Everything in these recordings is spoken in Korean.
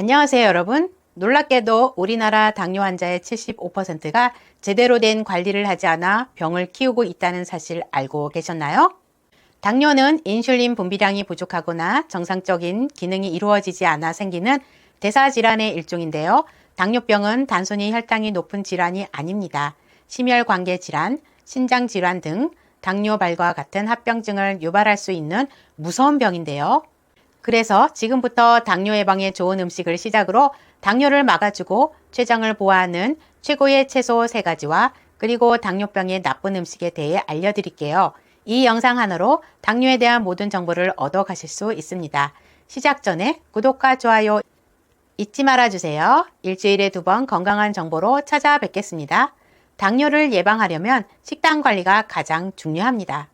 안녕하세요, 여러분. 놀랍게도 우리나라 당뇨 환자의 75%가 제대로 된 관리를 하지 않아 병을 키우고 있다는 사실 알고 계셨나요? 당뇨는 인슐린 분비량이 부족하거나 정상적인 기능이 이루어지지 않아 생기는 대사질환의 일종인데요. 당뇨병은 단순히 혈당이 높은 질환이 아닙니다. 심혈관계 질환, 신장 질환 등 당뇨발과 같은 합병증을 유발할 수 있는 무서운 병인데요. 그래서 지금부터 당뇨 예방에 좋은 음식을 시작으로 당뇨를 막아주고 췌장을 보호하는 최고의 채소 3가지와 그리고 당뇨병의 나쁜 음식에 대해 알려드릴게요. 이 영상 하나로 당뇨에 대한 모든 정보를 얻어 가실 수 있습니다. 시작 전에 구독과 좋아요 잊지 말아주세요. 일주일에 2번 건강한 정보로 찾아뵙겠습니다. 당뇨를 예방하려면 식단 관리가 가장 중요합니다.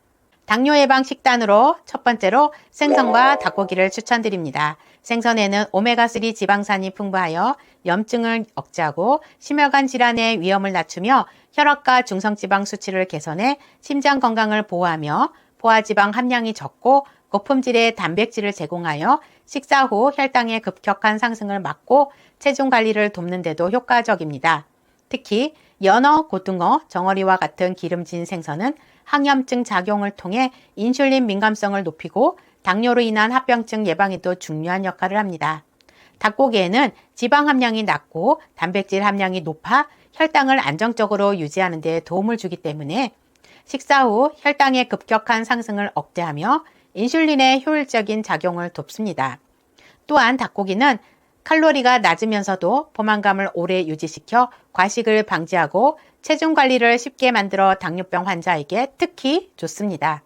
당뇨 예방 식단으로 첫 번째로 생선과 닭고기를 추천드립니다. 생선에는 오메가3 지방산이 풍부하여 염증을 억제하고 심혈관 질환의 위험을 낮추며 혈압과 중성지방 수치를 개선해 심장 건강을 보호하며 포화지방 함량이 적고 고품질의 단백질을 제공하여 식사 후 혈당의 급격한 상승을 막고 체중 관리를 돕는 데도 효과적입니다. 특히 연어, 고등어, 정어리와 같은 기름진 생선은 항염증 작용을 통해 인슐린 민감성을 높이고 당뇨로 인한 합병증 예방에도 중요한 역할을 합니다. 닭고기에는 지방 함량이 낮고 단백질 함량이 높아 혈당을 안정적으로 유지하는 데 도움을 주기 때문에 식사 후 혈당의 급격한 상승을 억제하며 인슐린의 효율적인 작용을 돕습니다. 또한 닭고기는 칼로리가 낮으면서도 포만감을 오래 유지시켜 과식을 방지하고 체중 관리를 쉽게 만들어 당뇨병 환자에게 특히 좋습니다.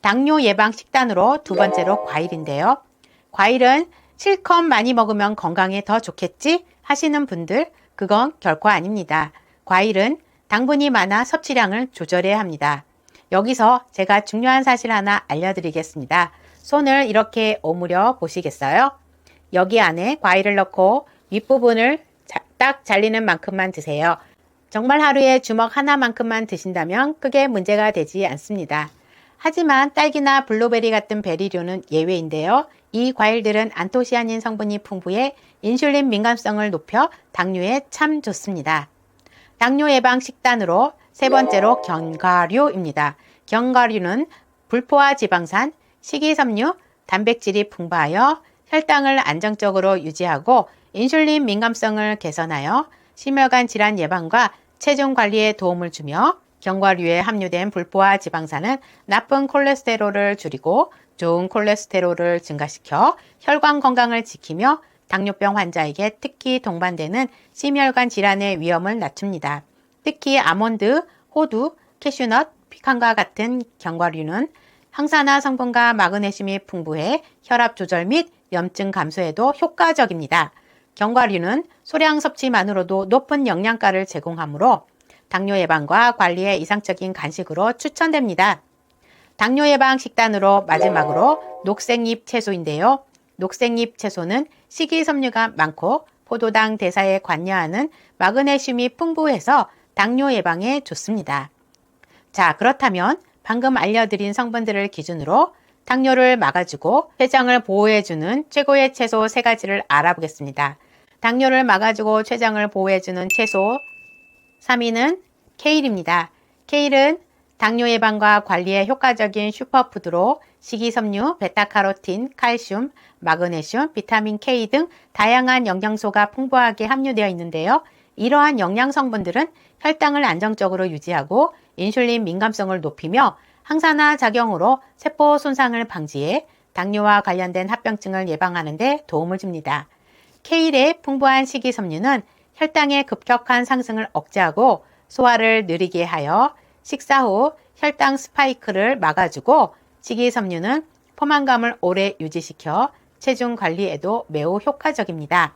당뇨 예방 식단으로 2번째로 과일인데요. 과일은 실컷 많이 먹으면 건강에 더 좋겠지 하시는 분들, 그건 결코 아닙니다. 과일은 당분이 많아 섭취량을 조절해야 합니다. 여기서 제가 중요한 사실 하나 알려드리겠습니다. 손을 이렇게 오므려 보시겠어요? 여기 안에 과일을 넣고 윗부분을 딱 잘리는 만큼만 드세요. 정말 하루에 주먹 하나만큼만 드신다면 크게 문제가 되지 않습니다. 하지만 딸기나 블루베리 같은 베리류는 예외인데요. 이 과일들은 안토시아닌 성분이 풍부해 인슐린 민감성을 높여 당뇨에 참 좋습니다. 당뇨 예방 식단으로 3번째로 견과류입니다. 견과류는 불포화 지방산, 식이섬유, 단백질이 풍부하여 혈당을 안정적으로 유지하고 인슐린 민감성을 개선하여 심혈관 질환 예방과 체중 관리에 도움을 주며 견과류에 함유된 불포화 지방산은 나쁜 콜레스테롤을 줄이고 좋은 콜레스테롤을 증가시켜 혈관 건강을 지키며 당뇨병 환자에게 특히 동반되는 심혈관 질환의 위험을 낮춥니다. 특히 아몬드, 호두, 캐슈넛, 피칸과 같은 견과류는 항산화 성분과 마그네슘이 풍부해 혈압 조절 및 염증 감소에도 효과적입니다. 견과류는 소량 섭취만으로도 높은 영양가를 제공하므로 당뇨 예방과 관리에 이상적인 간식으로 추천됩니다. 당뇨 예방 식단으로 마지막으로 녹색잎 채소인데요. 녹색잎 채소는 식이섬유가 많고 포도당 대사에 관여하는 마그네슘이 풍부해서 당뇨 예방에 좋습니다. 자, 그렇다면 방금 알려드린 성분들을 기준으로 당뇨를 막아주고 췌장을 보호해주는 최고의 채소 3가지를 알아보겠습니다. 당뇨를 막아주고 췌장을 보호해주는 채소 3위는 케일입니다. 케일은 당뇨 예방과 관리에 효과적인 슈퍼푸드로 식이섬유, 베타카로틴, 칼슘, 마그네슘, 비타민 K 등 다양한 영양소가 풍부하게 함유되어 있는데요. 이러한 영양 성분들은 혈당을 안정적으로 유지하고 인슐린 민감성을 높이며 항산화 작용으로 세포 손상을 방지해 당뇨와 관련된 합병증을 예방하는 데 도움을 줍니다. 케일의 풍부한 식이섬유는 혈당의 급격한 상승을 억제하고 소화를 느리게 하여 식사 후 혈당 스파이크를 막아주고 식이섬유는 포만감을 오래 유지시켜 체중 관리에도 매우 효과적입니다.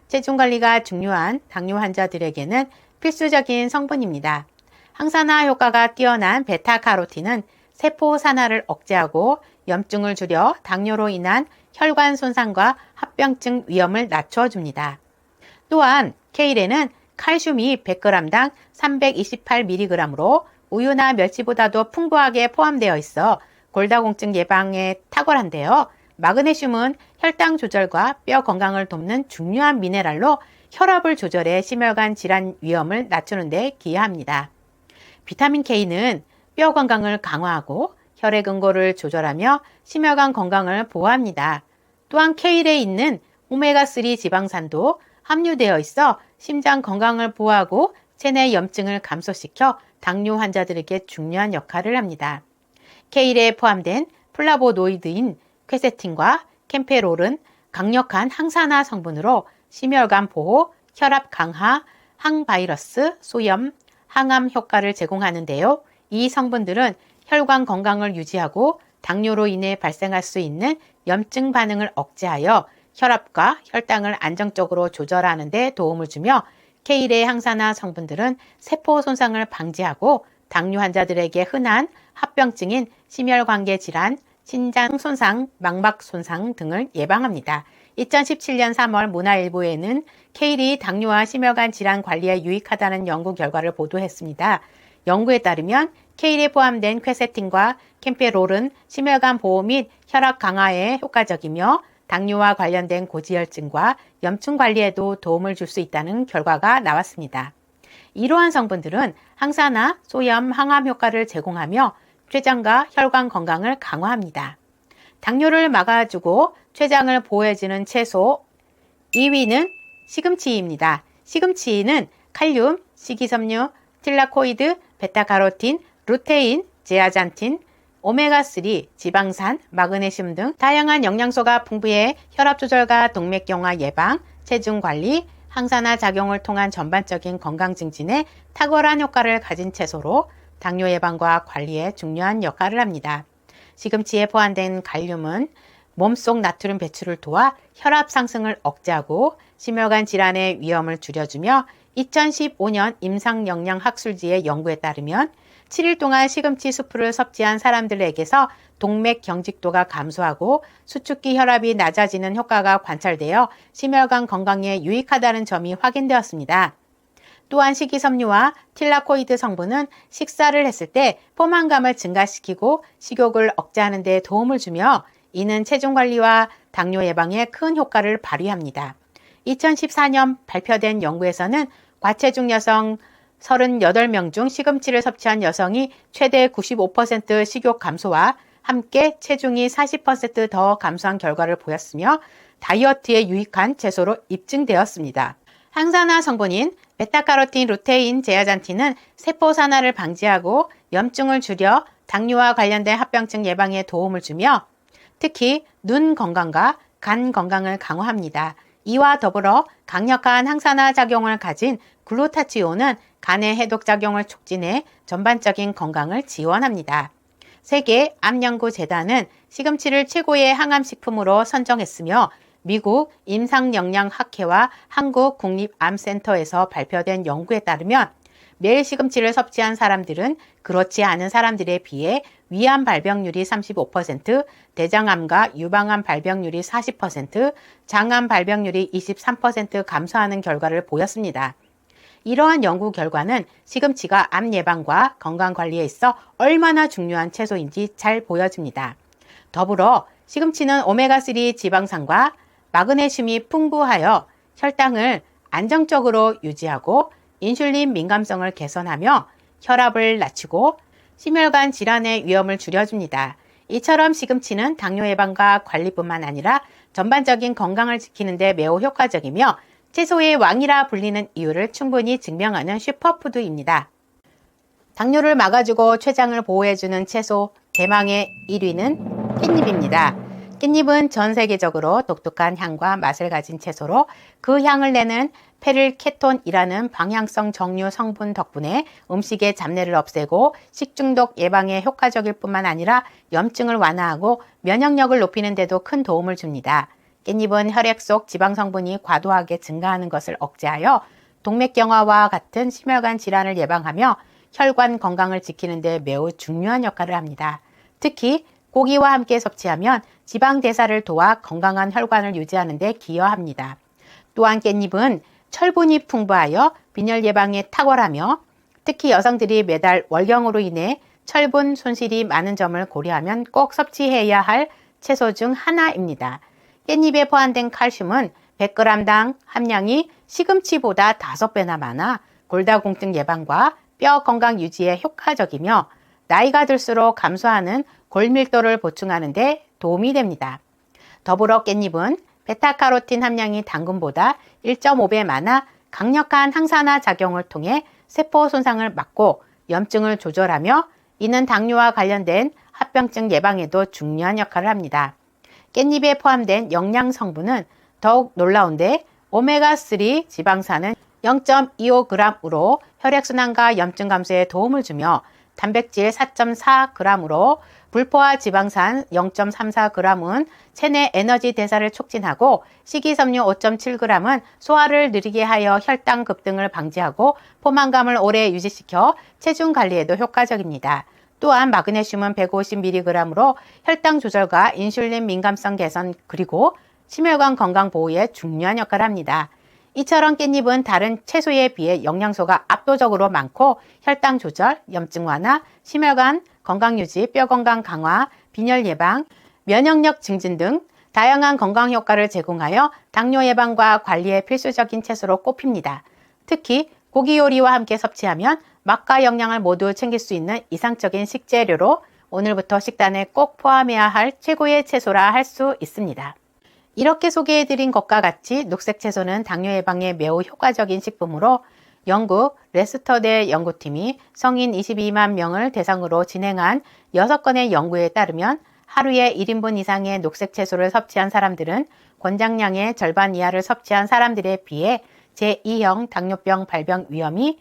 체중 관리가 중요한 당뇨 환자들에게는 필수적인 성분입니다. 항산화 효과가 뛰어난 베타카로틴은 세포 산화를 억제하고 염증을 줄여 당뇨로 인한 혈관 손상과 합병증 위험을 낮춰줍니다. 또한 케일에는 칼슘이 100g당 328mg으로 우유나 멸치보다도 풍부하게 포함되어 있어 골다공증 예방에 탁월한데요. 마그네슘은 혈당 조절과 뼈 건강을 돕는 중요한 미네랄로 혈압을 조절해 심혈관 질환 위험을 낮추는 데 기여합니다. 비타민 K는 뼈 건강을 강화하고 혈액 응고를 조절하며 심혈관 건강을 보호합니다. 또한 케일에 있는 오메가3 지방산도 함유되어 있어 심장 건강을 보호하고 체내 염증을 감소시켜 당뇨 환자들에게 중요한 역할을 합니다. 케일에 포함된 플라보노이드인 퀘세틴과 캠페롤은 강력한 항산화 성분으로 심혈관 보호, 혈압 강화, 항바이러스, 소염, 항암 효과를 제공하는데요. 이 성분들은 혈관 건강을 유지하고 당뇨로 인해 발생할 수 있는 염증 반응을 억제하여 혈압과 혈당을 안정적으로 조절하는 데 도움을 주며 케일의 항산화 성분들은 세포 손상을 방지하고 당뇨 환자들에게 흔한 합병증인 심혈관계 질환, 신장 손상, 망막 손상 등을 예방합니다. 2017년 3월 문화일보에는 케일이 당뇨와 심혈관 질환 관리에 유익하다는 연구 결과를 보도했습니다. 연구에 따르면 케일에 포함된 퀘세틴과 캠페롤은 심혈관 보호 및 혈압 강화에 효과적이며 당뇨와 관련된 고지혈증과 염증 관리에도 도움을 줄 수 있다는 결과가 나왔습니다. 이러한 성분들은 항산화, 소염, 항암 효과를 제공하며 췌장과 혈관 건강을 강화합니다. 당뇨를 막아주고 췌장을 보호해주는 채소 2위는 시금치입니다. 시금치는 칼륨, 식이섬유, 틸라코이드, 베타카로틴, 루테인, 제아잔틴, 오메가3, 지방산, 마그네슘 등 다양한 영양소가 풍부해 혈압 조절과 동맥경화 예방, 체중 관리, 항산화 작용을 통한 전반적인 건강 증진에 탁월한 효과를 가진 채소로 당뇨 예방과 관리에 중요한 역할을 합니다. 시금치에 포함된 칼륨은 몸속 나트륨 배출을 도와 혈압 상승을 억제하고 심혈관 질환의 위험을 줄여주며 2015년 임상영양학술지의 연구에 따르면 7일 동안 시금치 수프를 섭취한 사람들에게서 동맥 경직도가 감소하고 수축기 혈압이 낮아지는 효과가 관찰되어 심혈관 건강에 유익하다는 점이 확인되었습니다. 또한 식이섬유와 틸라코이드 성분은 식사를 했을 때 포만감을 증가시키고 식욕을 억제하는 데 도움을 주며 이는 체중 관리와 당뇨 예방에 큰 효과를 발휘합니다. 2014년 발표된 연구에서는 과체중 여성 38명 중 시금치를 섭취한 여성이 최대 95% 식욕 감소와 함께 체중이 40% 감소한 결과를 보였으며 다이어트에 유익한 채소로 입증되었습니다. 항산화 성분인 베타카로틴, 루테인, 제아잔틴은 세포 산화를 방지하고 염증을 줄여 당뇨와 관련된 합병증 예방에 도움을 주며 특히 눈 건강과 간 건강을 강화합니다. 이와 더불어 강력한 항산화 작용을 가진 글루타치온은 간의 해독 작용을 촉진해 전반적인 건강을 지원합니다. 세계 암연구재단은 시금치를 최고의 항암식품으로 선정했으며 미국 임상영양학회와 한국국립암센터에서 발표된 연구에 따르면 매일 시금치를 섭취한 사람들은 그렇지 않은 사람들에 비해 위암 발병률이 35%, 대장암과 유방암 발병률이 40%, 장암 발병률이 23% 감소하는 결과를 보였습니다. 이러한 연구 결과는 시금치가 암 예방과 건강 관리에 있어 얼마나 중요한 채소인지 잘 보여줍니다. 더불어 시금치는 오메가3 지방산과 마그네슘이 풍부하여 혈당을 안정적으로 유지하고 인슐린 민감성을 개선하며 혈압을 낮추고 심혈관 질환의 위험을 줄여줍니다. 이처럼 시금치는 당뇨 예방과 관리뿐만 아니라 전반적인 건강을 지키는 데 매우 효과적이며 채소의 왕이라 불리는 이유를 충분히 증명하는 슈퍼푸드입니다. 당뇨를 막아주고 췌장을 보호해주는 채소 대망의 1위는 깻잎입니다. 깻잎은 전 세계적으로 독특한 향과 맛을 가진 채소로 그 향을 내는 페릴케톤이라는 방향성 정류 성분 덕분에 음식의 잡내를 없애고 식중독 예방에 효과적일 뿐만 아니라 염증을 완화하고 면역력을 높이는 데도 큰 도움을 줍니다. 깻잎은 혈액 속 지방 성분이 과도하게 증가하는 것을 억제하여 동맥경화와 같은 심혈관 질환을 예방하며 혈관 건강을 지키는 데 매우 중요한 역할을 합니다. 특히 고기와 함께 섭취하면 지방 대사를 도와 건강한 혈관을 유지하는 데 기여합니다. 또한 깻잎은 철분이 풍부하여 빈혈 예방에 탁월하며 특히 여성들이 매달 월경으로 인해 철분 손실이 많은 점을 고려하면 꼭 섭취해야 할 채소 중 하나입니다. 깻잎에 포함된 칼슘은 100g당 함량이 시금치보다 5배나 많아 골다공증 예방과 뼈 건강 유지에 효과적이며 나이가 들수록 감소하는 골밀도를 보충하는 데 도움이 됩니다. 더불어 깻잎은 베타카로틴 함량이 당근보다 1.5배 많아 강력한 항산화 작용을 통해 세포 손상을 막고 염증을 조절하며 이는 당뇨와 관련된 합병증 예방에도 중요한 역할을 합니다. 깻잎에 포함된 영양 성분은 더욱 놀라운데 오메가3 지방산은 0.25g으로 혈액순환과 염증 감소에 도움을 주며 단백질 4.4g으로 불포화 지방산 0.34g은 체내 에너지 대사를 촉진하고 식이섬유 5.7g은 소화를 느리게 하여 혈당 급등을 방지하고 포만감을 오래 유지시켜 체중 관리에도 효과적입니다. 또한 마그네슘은 150mg으로 혈당 조절과 인슐린 민감성 개선 그리고 심혈관 건강 보호에 중요한 역할을 합니다. 이처럼 깻잎은 다른 채소에 비해 영양소가 압도적으로 많고 혈당 조절, 염증 완화, 심혈관 건강 유지, 뼈 건강 강화, 빈혈 예방, 면역력 증진 등 다양한 건강 효과를 제공하여 당뇨 예방과 관리에 필수적인 채소로 꼽힙니다. 특히 고기 요리와 함께 섭취하면 맛과 영양을 모두 챙길 수 있는 이상적인 식재료로 오늘부터 식단에 꼭 포함해야 할 최고의 채소라 할 수 있습니다. 이렇게 소개해드린 것과 같이 녹색 채소는 당뇨 예방에 매우 효과적인 식품으로 영국 레스터대 연구팀이 성인 22만 명을 대상으로 진행한 6건의 연구에 따르면 하루에 1인분 이상의 녹색 채소를 섭취한 사람들은 권장량의 절반 이하를 섭취한 사람들에 비해 제2형 당뇨병 발병 위험이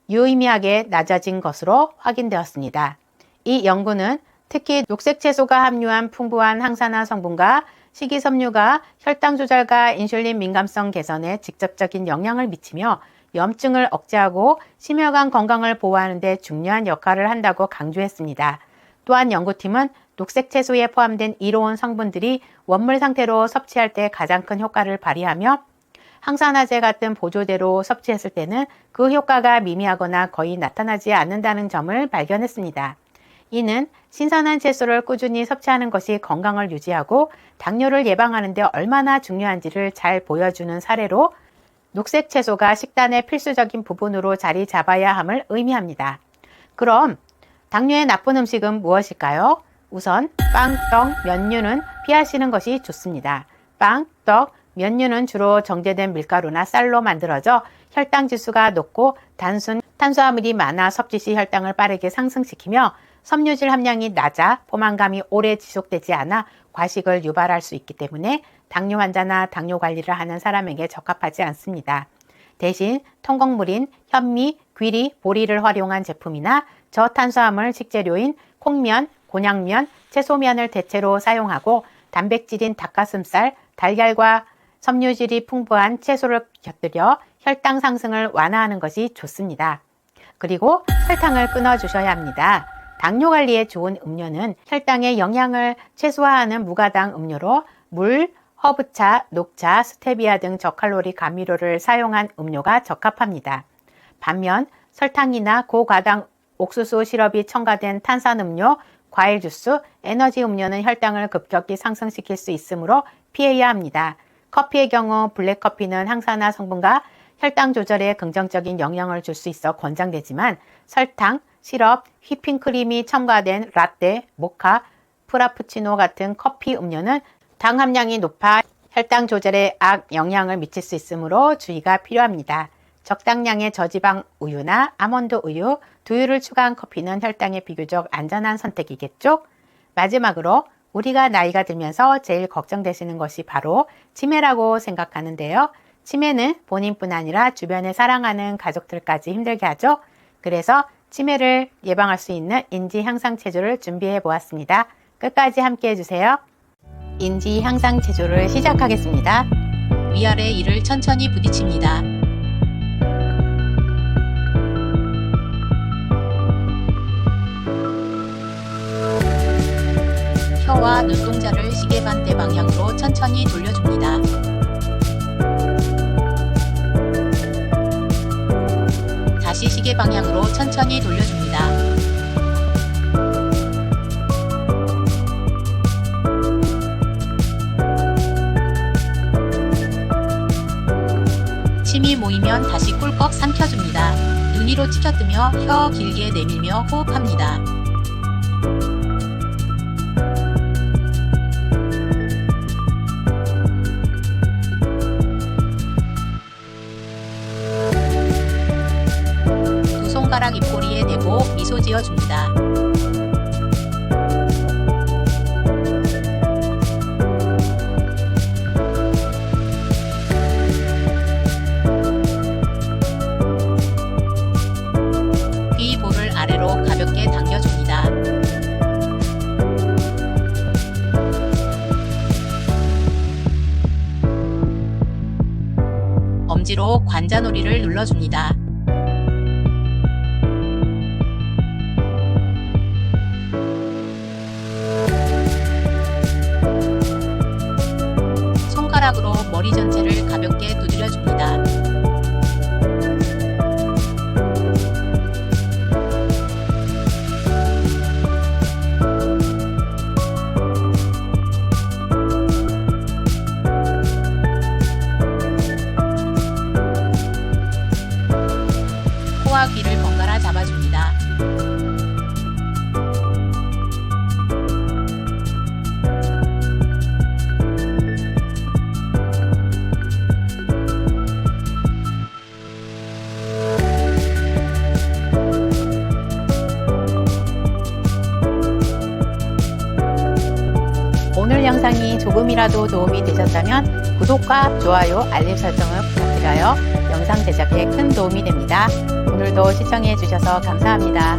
유의미하게 낮아진 것으로 확인되었습니다. 이 연구는 특히 녹색 채소가 함유한 풍부한 항산화 성분과 식이섬유가 혈당 조절과 인슐린 민감성 개선에 직접적인 영향을 미치며 염증을 억제하고 심혈관 건강을 보호하는 데 중요한 역할을 한다고 강조했습니다. 또한 연구팀은 녹색 채소에 포함된 이로운 성분들이 원물 상태로 섭취할 때 가장 큰 효과를 발휘하며 항산화제 같은 보조제로 섭취했을 때는 그 효과가 미미하거나 거의 나타나지 않는다는 점을 발견했습니다. 이는 신선한 채소를 꾸준히 섭취하는 것이 건강을 유지하고 당뇨를 예방하는 데 얼마나 중요한지를 잘 보여주는 사례로 녹색 채소가 식단의 필수적인 부분으로 자리 잡아야 함을 의미합니다. 그럼 당뇨의 나쁜 음식은 무엇일까요? 우선 빵, 떡, 면류는 피하시는 것이 좋습니다. 빵, 떡, 면류는 주로 정제된 밀가루나 쌀로 만들어져 혈당 지수가 높고 단순 탄수화물이 많아 섭취 시 혈당을 빠르게 상승시키며 섬유질 함량이 낮아 포만감이 오래 지속되지 않아 과식을 유발할 수 있기 때문에 당뇨 환자나 당뇨 관리를 하는 사람에게 적합하지 않습니다. 대신 통곡물인 현미, 귀리, 보리를 활용한 제품이나 저탄수화물 식재료인 콩면, 곤약면, 채소면을 대체로 사용하고 단백질인 닭가슴살, 달걀과 섬유질이 풍부한 채소를 곁들여 혈당 상승을 완화하는 것이 좋습니다. 그리고 설탕을 끊어주셔야 합니다. 당뇨 관리에 좋은 음료는 혈당의 영향을 최소화하는 무가당 음료로 물, 허브차, 녹차, 스테비아 등 저칼로리 감미료를 사용한 음료가 적합합니다. 반면 설탕이나 고가당 옥수수 시럽이 첨가된 탄산음료, 과일 주스, 에너지 음료는 혈당을 급격히 상승시킬 수 있으므로 피해야 합니다. 커피의 경우 블랙커피는 항산화 성분과 혈당 조절에 긍정적인 영향을 줄 수 있어 권장되지만 설탕, 시럽, 휘핑크림이 첨가된 라떼, 모카, 프라푸치노 같은 커피 음료는 당 함량이 높아 혈당 조절에 악 영향을 미칠 수 있으므로 주의가 필요합니다. 적당량의 저지방 우유나 아몬드 우유, 두유를 추가한 커피는 혈당에 비교적 안전한 선택이겠죠? 마지막으로 우리가 나이가 들면서 제일 걱정되시는 것이 바로 치매라고 생각하는데요. 치매는 본인뿐 아니라 주변에 사랑하는 가족들까지 힘들게 하죠. 그래서 치매를 예방할 수 있는 인지 향상 체조를 준비해 보았습니다. 끝까지 함께 해주세요. 인지 향상 체조를 시작하겠습니다. 위아래 이를 천천히 부딪힙니다. 혀와 눈동자를 시계 반대 방향으로 천천히 돌려줍니다. 다시 시계 방향으로 천천히 돌려줍니다. 침이 모이면 다시 꿀꺽 삼켜줍니다. 눈 위로 치켜뜨며 혀 길게 내밀며 호흡합니다. 두 손가락 입꼬리에 대고 미소 지어줍니다. 귀 볼을 아래로 가볍게 당겨줍니다. 엄지로 관자놀이를 눌러줍니다. 손가락으로 머리 전체를 가볍게 두드려줍니다. 코와 귀를 번갈아 잡아줍니다. 오늘 영상이 조금이라도 도움이 되셨다면 구독과 좋아요, 알림 설정을 부탁드려요. 영상 제작에 큰 도움이 됩니다. 오늘도 시청해 주셔서 감사합니다.